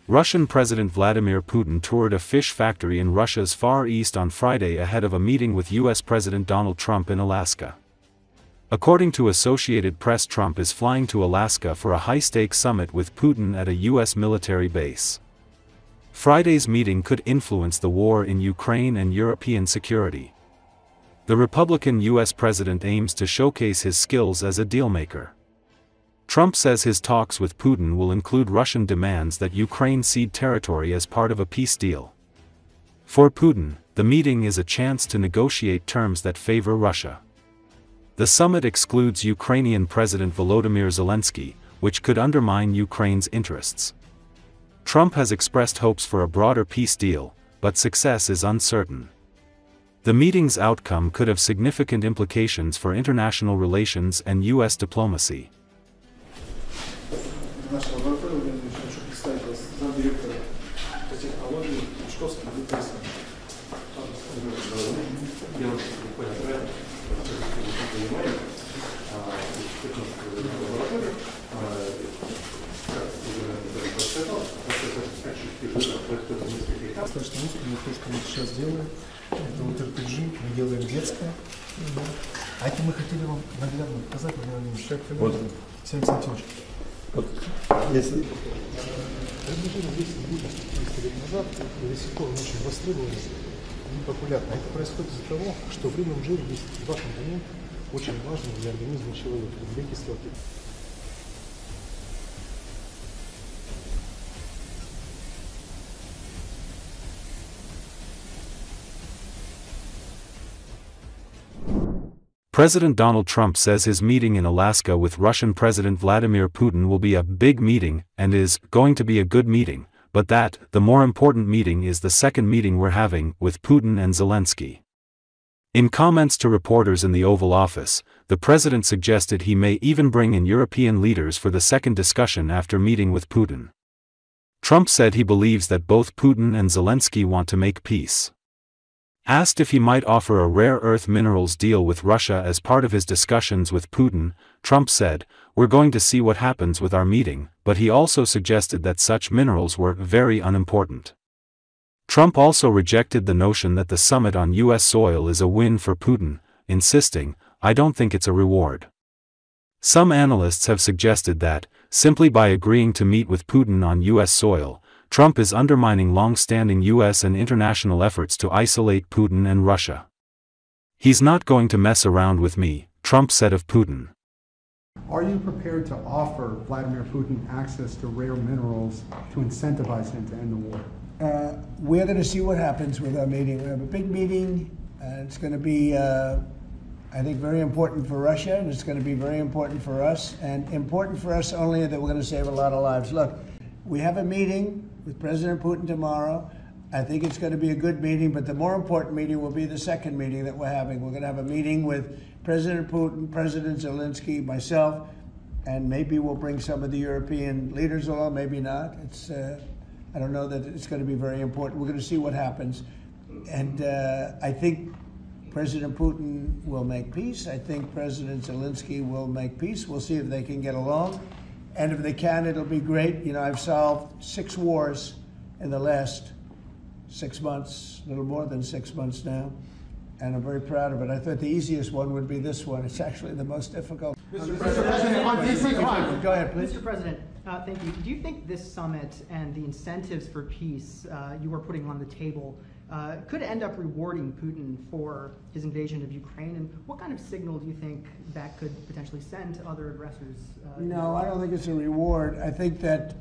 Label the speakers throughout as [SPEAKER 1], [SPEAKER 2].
[SPEAKER 1] Russian President Vladimir Putin toured a fish factory in Russia's Far East on Friday ahead of a meeting with U.S. President Donald Trump in Alaska. According to Associated Press, Trump is flying to Alaska for a high-stakes summit with Putin at a U.S. military base. Friday's meeting could influence the war in Ukraine and European security. The Republican U.S. president aims to showcase his skills as a dealmaker. Trump says his talks with Putin will include Russian demands that Ukraine cede territory as part of a peace deal. For Putin, the meeting is a chance to negotiate terms that favor Russia. The summit excludes Ukrainian President Volodymyr Zelenskyy, which could undermine Ukraine's interests. Trump has expressed hopes for a broader peace deal, but success is uncertain. The meeting's outcome could have significant implications for international relations and U.S. diplomacy.
[SPEAKER 2] Достаточно искренне то, что мы сейчас делаем, это вот RPG, мы делаем детское. А это мы хотели вам наглядно показать, вот. Сергей Александрович. Вот. Если... Предложение 10 будет 30 лет назад, до сих пор очень востребовано и популярно. Это происходит из-за того, что в рыбном жире есть два компонента, очень важные для организма человека, углекислоты.
[SPEAKER 1] President Donald Trump says his meeting in Alaska with Russian President Vladimir Putin will be a big meeting and is going to be a good meeting, but that the more important meeting is the second meeting we're having with Putin and Zelensky. In comments to reporters in the Oval Office, the president suggested he may even bring in European leaders for the second discussion after meeting with Putin. Trump said he believes that both Putin and Zelensky want to make peace. Asked if he might offer a rare earth minerals deal with Russia as part of his discussions with Putin, Trump said, "We're going to see what happens with our meeting," but he also suggested that such minerals were very unimportant. Trump also rejected the notion that the summit on U.S. soil is a win for Putin, insisting, "I don't think it's a reward." Some analysts have suggested that, simply by agreeing to meet with Putin on U.S. soil, Trump is undermining long-standing U.S. and international efforts to isolate Putin and Russia. "He's not going to mess around with me," Trump said of Putin.
[SPEAKER 3] Are you prepared to offer Vladimir Putin access to rare minerals to incentivize him to end the war?
[SPEAKER 4] We're going to see what happens with our meeting. We have a big meeting. It's going to be, I think, very important for Russia, and it's going to be very important for us, and important for us only that we're going to save a lot of lives. Look, we have a meeting with President Putin tomorrow. I think it's going to be a good meeting, but the more important meeting will be the second meeting that we're having. We're going to have a meeting with President Putin, President Zelensky, myself, and maybe we'll bring some of the European leaders along, maybe not. I don't know that it's going to be very important. We're going to see what happens. And I think President Putin will make peace. I think President Zelensky will make peace. We'll see if they can get along. And if they can, it'll be great. You know, I've solved 6 wars in the last 6 months, a little more than 6 months now, and I'm very proud of it. I thought the easiest one would be this one. It's actually the most difficult.
[SPEAKER 5] Mr. President,
[SPEAKER 4] go ahead, please.
[SPEAKER 5] Mr. President, thank you. Do you think this summit and the incentives for peace you are putting on the table could end up rewarding Putin for his invasion of Ukraine? And what kind of signal do you think that could potentially send to other aggressors?
[SPEAKER 4] No, I don't think it's a reward. I think that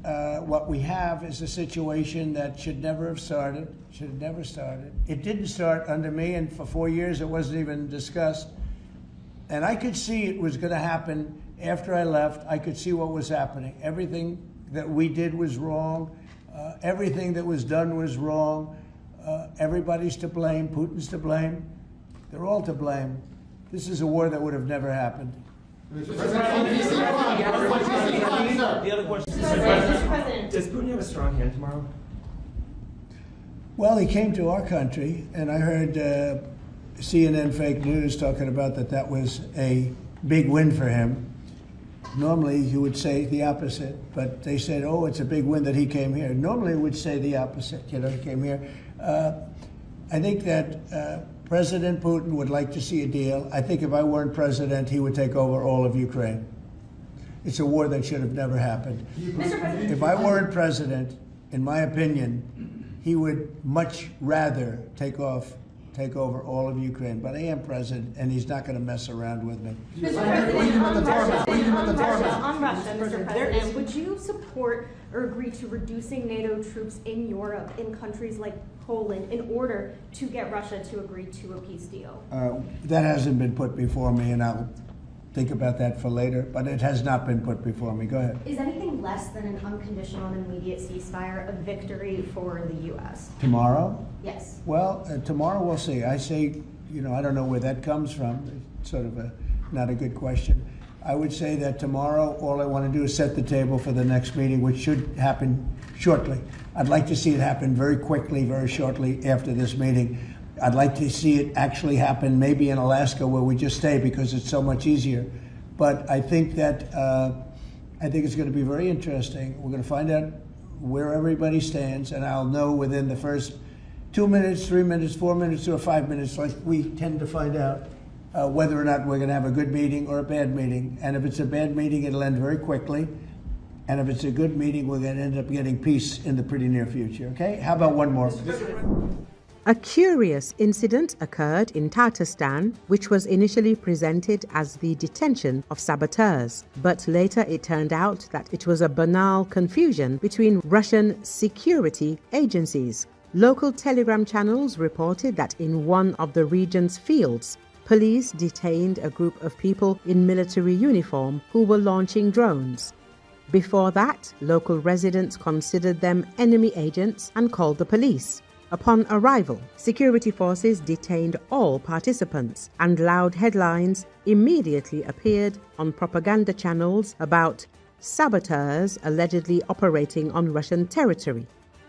[SPEAKER 4] what we have is a situation that should never have started, should have never started. It didn't start under me, and for 4 years it wasn't even discussed. And I could see it was going to happen after I left. I could see what was happening. Everything that we did was wrong. Everything that was done was wrong. Everybody's to blame. Putin's to blame. They're all to blame. This is a war that would have never happened.
[SPEAKER 6] The other question is, does Putin have a strong hand tomorrow?
[SPEAKER 4] Well, he came to our country, and I heard CNN fake news talking about that was a big win for him. Normally, you would say the opposite, but they said, oh, it's a big win that he came here. Normally, we would say the opposite, he came here. I think that President Putin would like to see a deal. I think if I weren't president, he would take over all of Ukraine. It's a war that should have never happened. If I weren't president, in my opinion, he would much rather take over all of Ukraine. But I am president, and he's not going to mess around with me.
[SPEAKER 7] Mr. President, on Russia, Mr. President, would you support or agree to reducing NATO troops in Europe, in countries like Poland, in order to get Russia to agree to a peace deal?
[SPEAKER 4] That hasn't been put before me, and I'll think about that for later, but it has not been put before me. Go ahead.
[SPEAKER 7] Is anything less than an unconditional and immediate ceasefire a victory for the U.S.?
[SPEAKER 4] Tomorrow?
[SPEAKER 7] Yes.
[SPEAKER 4] Well, tomorrow we'll see. I say, I don't know where that comes from. It's sort of not a good question. I would say that tomorrow all I want to do is set the table for the next meeting, which should happen shortly. I'd like to see it happen very quickly, very shortly after this meeting. I'd like to see it actually happen maybe in Alaska where we just stay because it's so much easier. But I think that it's going to be very interesting. We're going to find out where everybody stands, and I'll know within the first 2 minutes, 3 minutes, 4 minutes, or 5 minutes, like we tend to find out, whether or not we're going to have a good meeting or a bad meeting. And if it's a bad meeting, it'll end very quickly. And if it's a good meeting, we're going to end up getting peace in the pretty near future. Okay? How about one more?
[SPEAKER 8] A curious incident occurred in Tatarstan, which was initially presented as the detention of saboteurs, but later it turned out that it was a banal confusion between Russian security agencies. Local telegram channels reported that in one of the region's fields, police detained a group of people in military uniform who were launching drones. Before that, local residents considered them enemy agents and called the police. Upon arrival, security forces detained all participants, and loud headlines immediately appeared on propaganda channels about saboteurs allegedly operating on Russian territory.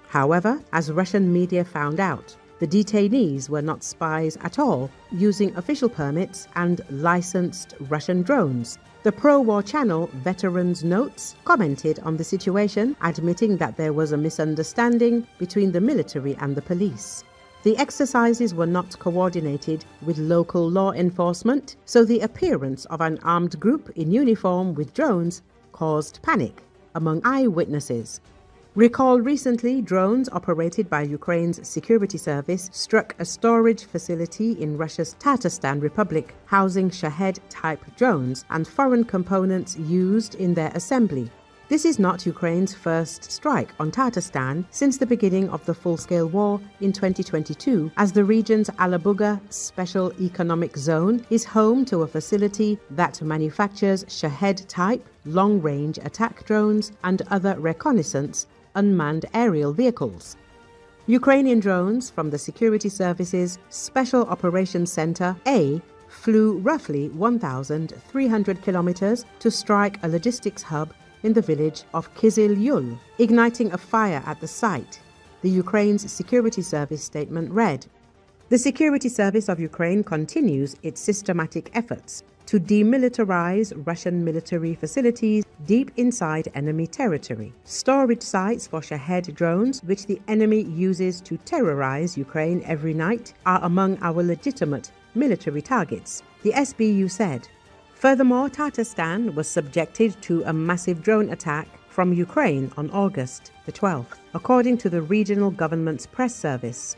[SPEAKER 8] However, as Russian media found out, the detainees were not spies at all, using official permits and licensed Russian drones. The pro-war channel Veterans Notes commented on the situation, admitting that there was a misunderstanding between the military and the police. The exercises were not coordinated with local law enforcement, so the appearance of an armed group in uniform with drones caused panic among eyewitnesses. Recall recently, drones operated by Ukraine's security service struck a storage facility in Russia's Tatarstan Republic, housing Shahed-type drones and foreign components used in their assembly. This is not Ukraine's first strike on Tatarstan since the beginning of the full-scale war in 2022, as the region's Alabuga Special Economic Zone is home to a facility that manufactures Shahed-type long-range attack drones and other reconnaissance unmanned aerial vehicles. Ukrainian drones from the Security Services Special Operations Center A flew roughly 1,300 kilometers to strike a logistics hub in the village of Kyzyl, igniting a fire at the site. The Ukraine's Security Service statement read, "The Security Service of Ukraine continues its systematic efforts to demilitarize Russian military facilities deep inside enemy territory. Storage sites for Shahed drones, which the enemy uses to terrorize Ukraine every night, are among our legitimate military targets," the SBU said. Furthermore, Tatarstan was subjected to a massive drone attack from Ukraine on August the 12th, according to the regional government's press service.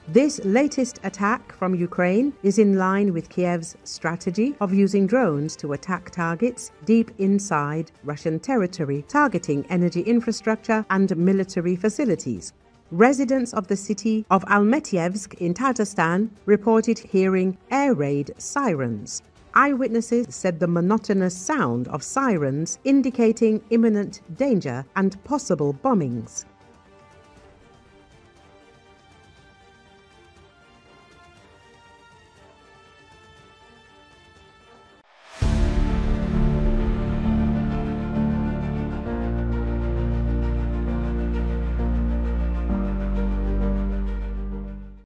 [SPEAKER 8] This latest attack from Ukraine is in line with Kiev's strategy of using drones to attack targets deep inside Russian territory, targeting energy infrastructure and military facilities. Residents of the city of Almetyevsk in Tatarstan reported hearing air raid sirens. Eyewitnesses said the monotonous sound of sirens indicating imminent danger and possible bombings.